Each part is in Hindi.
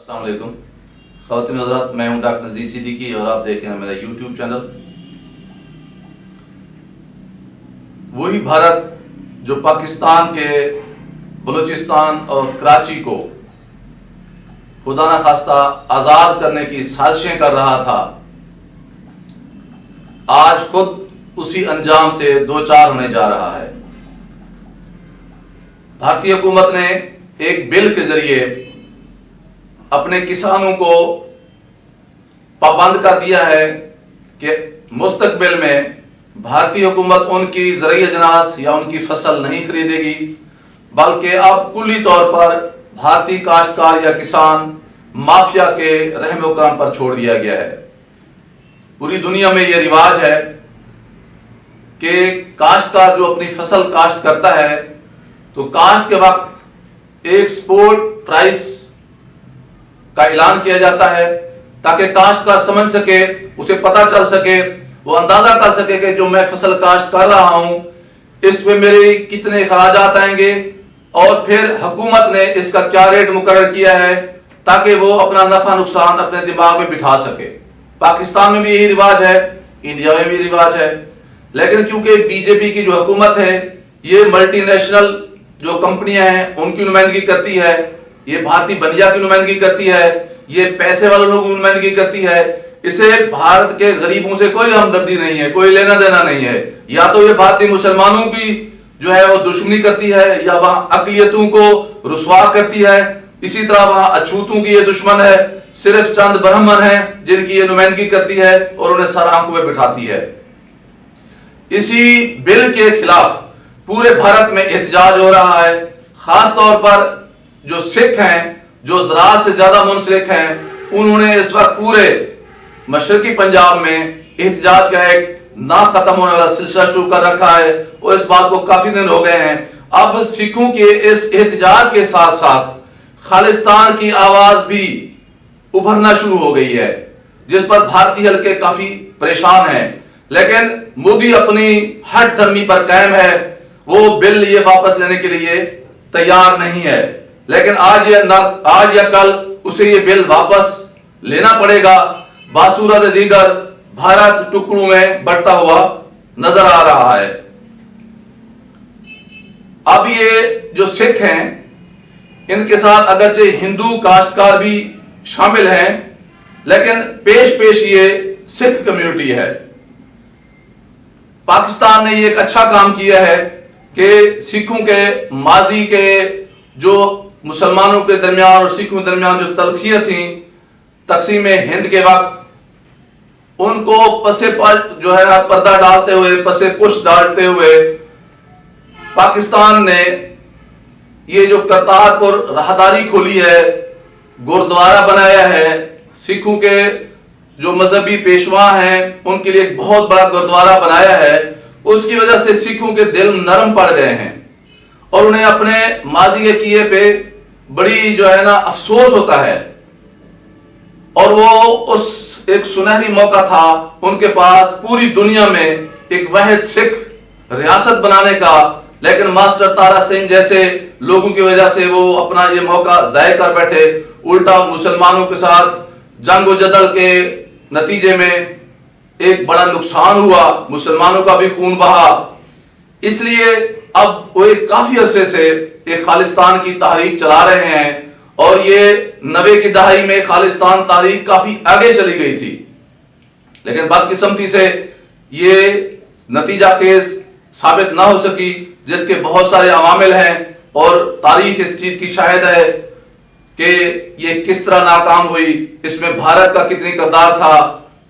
अस्सलाम वालेकुम ख़वातीन हज़रात, मैं हूं डॉक्टर नज़ीर सिद्दीकी और आप देख रहे हैं मेरा यूट्यूब चैनल। वही भारत जो पाकिस्तान के बलूचिस्तान और कराची को खुदा न खास्ता आज़ाद करने की साजिशें कर रहा था, आज खुद उसी अंजाम से दो चार होने जा रहा है। भारतीय हुकूमत ने एक बिल के जरिए अपने किसानों को पाबंद कर दिया है कि मुस्तकबिल में भारतीय हुकूमत उनकी ज़रई अजनास या उनकी फसल नहीं खरीदेगी, बल्कि अब कुल्ली तौर पर भारतीय काश्तकार या किसान माफिया के रहम करम पर छोड़ दिया गया है। पूरी दुनिया में यह रिवाज है कि काश्तकार जो अपनी फसल काश्त करता है तो काश्त के वक्त एक एक्सपोर्ट प्राइस का ऐलान किया जाता है ताकि काश्तकार समझ सके, उसे पता चल सके, वो अंदाजा कर सके कि जो मैं फसल काश्त कर रहा हूं इस पे मेरे कितने खराजात आएंगे और फिर हुकूमत ने इसका क्या रेट मुकर्रर किया है ताकि वो अपना नफा नुकसान अपने दिमाग में बिठा सके। पाकिस्तान में भी यही रिवाज है, इंडिया में भी रिवाज है, लेकिन क्योंकि बीजेपी की जो हुकूमत है ये मल्टीनेशनल जो कंपनियां हैं उनकी नुमाइंदगी करती है, ये भारतीय बंदिया की नुमाइंदगी करती है, ये पैसे वाले लोगों की नुमाइंदगी करती है, इसे भारत के गरीबों से कोई हमदर्दी नहीं है, कोई लेना देना नहीं है। या तो ये भारतीय मुसलमानों की जो है वो दुश्मनी करती है या वहां अकलियतों को रुसवा करती है, इसी तरह वहां अछूतों की ये दुश्मन है, सिर्फ चंद ब्राह्मण हैं जिनकी ये नुमाइंदगी करती है और उन्हें सर आंखों में बिठाती है। इसी बिल के खिलाफ पूरे भारत में एहतजाज हो रहा है। खास तौर पर जो सिख हैं, जो ज़राअत से ज्यादा मुंसलिक हैं, उन्होंने इस वक्त पूरे मशरकी पंजाब में एहतजाज का एक ना खत्म होने वाला सिलसिला शुरू कर रखा है और इस बात को काफी दिन हो गए हैं। अब सिखों के इस एहतजाज के साथ साथ खालिस्तान की आवाज भी उभरना शुरू हो गई है, जिस पर भारतीय हल्के काफी परेशान हैं। लेकिन मोदी अपनी हट धर्मी पर कायम है, वो बिल ये वापस लेने के लिए तैयार नहीं है, लेकिन आज या कल उसे ये बिल वापस लेना पड़ेगा। बासूरत दीगर भारत टुकड़ों में बढ़ता हुआ नजर आ रहा है। अब ये जो सिख हैं इनके साथ अगरचे हिंदू काश्तकार भी शामिल हैं, लेकिन पेश ये सिख कम्युनिटी है। पाकिस्तान ने ये एक अच्छा काम किया है कि सिखों के माजी के जो मुसलमानों के दरमियान और सिखों के दरमियान जो तलखियां थी तकसीम हिंद के वक्त, उनको पसे जो है ना पर्दा डालते हुए, पसे पुश डालते हुए पाकिस्तान ने ये जो करतारपुर राहदारी खोली है, गुरुद्वारा बनाया है, सिखों के जो मजहबी पेशवा हैं उनके लिए एक बहुत बड़ा गुरुद्वारा बनाया है। उसकी वजह से सिखों के दिल नरम पड़ गए हैं और उन्हें अपने माजी के किए पे बड़ी जो है ना अफसोस होता है। और वो उस एक सुनहरी मौका था उनके पास पूरी दुनिया में एक वाहिद सिख रियासत बनाने का, लेकिन मास्टर तारा सिंह जैसे लोगों की वजह से वो अपना ये मौका जाया कर बैठे। उल्टा मुसलमानों के साथ जंग जदल के नतीजे में एक बड़ा नुकसान हुआ, मुसलमानों का भी खून बहा। इसलिए अब वो एक काफी अरसे से एक खालिस्तान की तहरीक चला रहे हैं और ये 90 की दहाई में खालिस्तान तहरीक काफी आगे चली गई थी, लेकिन बदकिस्मती से ये नतीजा खेज साबित ना हो सकी, जिसके बहुत सारे अवामिल हैं और तारीख इस चीज की शाहिद है कि ये किस तरह नाकाम हुई। इसमें भारत का कितनी किरदार था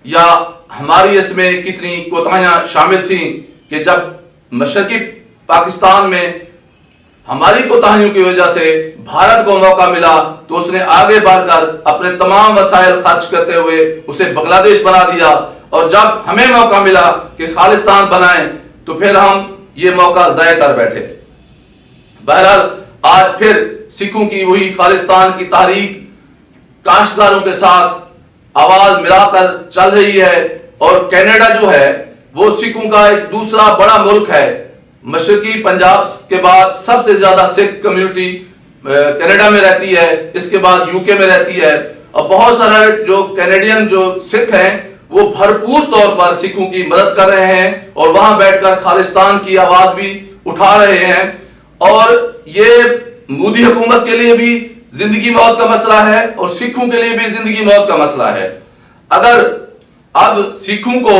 या हमारी इसमें कितनी कोताहियां शामिल थी कि जब मशरकी पाकिस्तान में हमारी कोताहियों की वजह से भारत को मौका मिला तो उसने आगे बढ़कर अपने तमाम वसाइल खर्च करते हुए उसे बांग्लादेश बना दिया, और जब हमें मौका मिला कि खालिस्तान बनाएं तो फिर हम ये मौका जाया कर बैठे। बहरहाल आज फिर सिखों की वही खालिस्तान की तहरीक काश्तकारों के साथ आवाज मिलाकर चल रही है और कनाडा जो है वो सिखों का एक दूसरा बड़ा मुल्क है। मशरकी पंजाब के बाद सबसे ज्यादा सिख कम्युनिटी कनाडा में रहती है, इसके बाद यूके में रहती है। और बहुत सारे जो कैनेडियन जो सिख हैं वो भरपूर तौर पर सिखों की मदद कर रहे हैं और वहां बैठकर खालिस्तान की आवाज भी उठा रहे हैं। और ये मोदी हुकूमत के लिए भी जिंदगी मौत का मसला है और सिखों के लिए भी जिंदगी मौत का मसला है। अगर अब सिखों को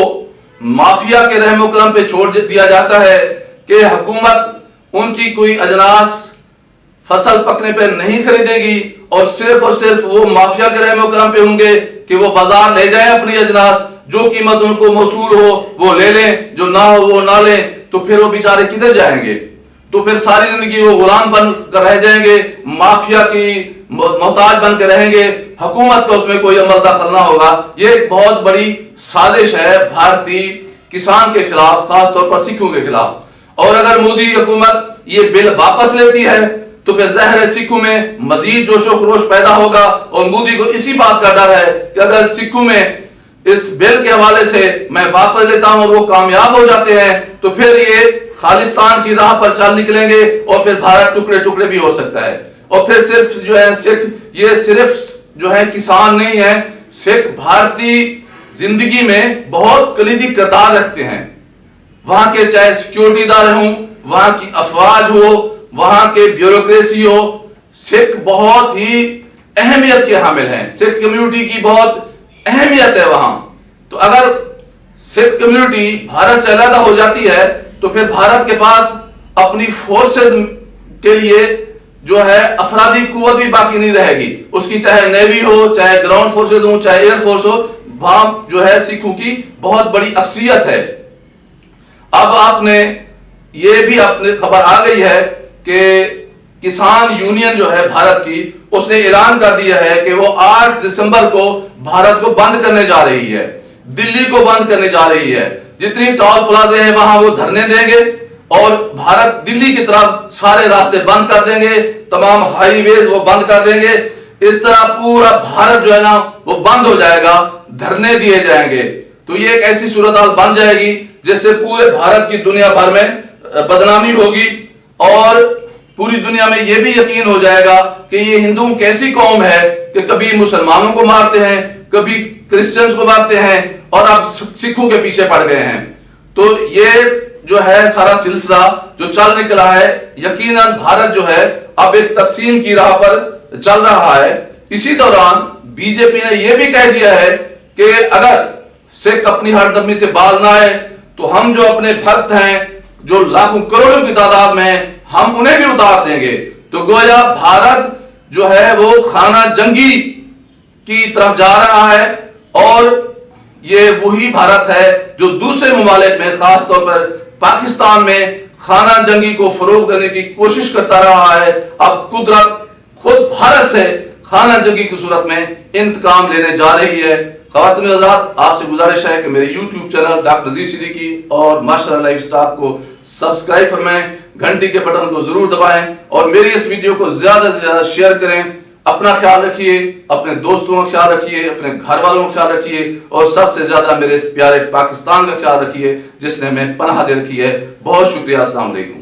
माफिया के रहमो करम पे छोड़ दिया जाता है कि हुकूमत उनकी कोई अजनास फसल पकने पे नहीं खरीदेगी और सिर्फ वो माफिया के रहमो करम पे होंगे कि वो बाजार ले जाएं अपनी अजनास, जो कीमत उनको मौसूल हो वो ले लें, जो ना हो वो ना लें, तो फिर वो बेचारे किधर जाएंगे? तो फिर सारी जिंदगी वो गुलाम बनकर रह जाएंगे, माफिया की मोहताज बनकर रहेंगे, हुकूमत का उसमें कोई अमल दखल ना होगा। ये एक बहुत बड़ी साजिश है भारतीय किसान के खिलाफ, खासतौर पर सिखों के खिलाफ। और अगर मोदी हुकूमत ये बिल वापस लेती है तो फिर ज़ाहिर सिखों में मजीद जोशो खरोश पैदा होगा। और मोदी को इसी बात का डर है कि अगर सिखों में इस बिल के हवाले से मैं वापस लेता हूं और वो कामयाब हो जाते हैं तो फिर ये खालिस्तान की राह पर चल निकलेंगे और फिर भारत टुकड़े टुकड़े भी हो सकता है। और फिर सिर्फ जो है सिख, ये सिर्फ जो है किसान नहीं है, सिख भारतीय जिंदगी में बहुत कलीदी किरदार रखते हैं। वहां के चाहे सिक्योरिटी इदारे हों, वहां की अफवाज हो, वहां के ब्यूरोक्रेसी हो, सिख बहुत ही अहमियत के हामिल हैं। सिख कम्युनिटी की बहुत अहमियत है वहां। तो अगर सिख कम्युनिटी भारत से अलग हो जाती है तो फिर भारत के पास अपनी फोर्सेस के लिए जो है अफरादी कुव्वत भी बाकी नहीं रहेगी। उसकी चाहे नेवी हो, चाहे ग्राउंड फोर्सेस हो, चाहे एयरफोर्स हो, वहां जो है सिखों की बहुत बड़ी अक्सियत है। अब आपने ये भी अपने खबर आ गई है कि किसान यूनियन जो है भारत की, उसने ऐलान कर दिया है कि वो 8 दिसंबर को भारत को बंद करने जा रही है, दिल्ली को बंद करने जा रही है। जितनी टोल प्लाजे हैं वहां वो धरने देंगे और भारत दिल्ली की तरफ सारे रास्ते बंद कर देंगे, तमाम हाईवेज वो बंद कर देंगे। इस तरह पूरा भारत जो है ना वो बंद हो जाएगा, धरने दिए जाएंगे। तो ये एक ऐसी सूरत हाल बन जाएगी जिससे पूरे भारत की दुनिया भर में बदनामी होगी और पूरी दुनिया में यह भी यकीन हो जाएगा कि ये हिंदू कैसी कौम है कि कभी मुसलमानों को मारते हैं, कभी क्रिश्चियंस को मारते हैं और अब सिखों के पीछे पड़ गए हैं। तो ये जो है सारा सिलसिला जो चल निकला है, यकीनन भारत जो है अब एक तकसीम की राह पर चल रहा है। इसी दौरान बीजेपी ने यह भी कह दिया है कि अगर सिख अपनी हरदमी से बाज ना आए तो हम जो अपने भक्त हैं जो लाखों करोड़ों की तादाद में हैं, हम उन्हें भी उतार देंगे। तो गोया भारत जो है वो खाना जंगी की तरफ जा रहा है और ये वही भारत है जो दूसरे ममालिक में, खासतौर पर पाकिस्तान में खाना जंगी को फरोग देने की कोशिश करता रहा है। अब कुदरत खुद भारत से खाना जंगी की सूरत में इंतकाम लेने जा रही है। ख़वातीन हज़रात, आपसे गुजारिश है कि मेरे YouTube चैनल डॉक्टर नज़ीर सिद्दीकी और माशाअल्लाह लाइफस्टाइल को सब्सक्राइब फरमाएं, घंटी के बटन को जरूर दबाएं और मेरी इस वीडियो को ज्यादा से ज्यादा शेयर करें। अपना ख्याल रखिए, अपने दोस्तों का ख्याल रखिए, अपने घर वालों का ख्याल रखिए और सबसे ज्यादा मेरे इस प्यारे पाकिस्तान का ख्याल रखिए जिसने हमें पनाह दे रखी है। बहुत शुक्रिया। अस्सलाम वालेकुम।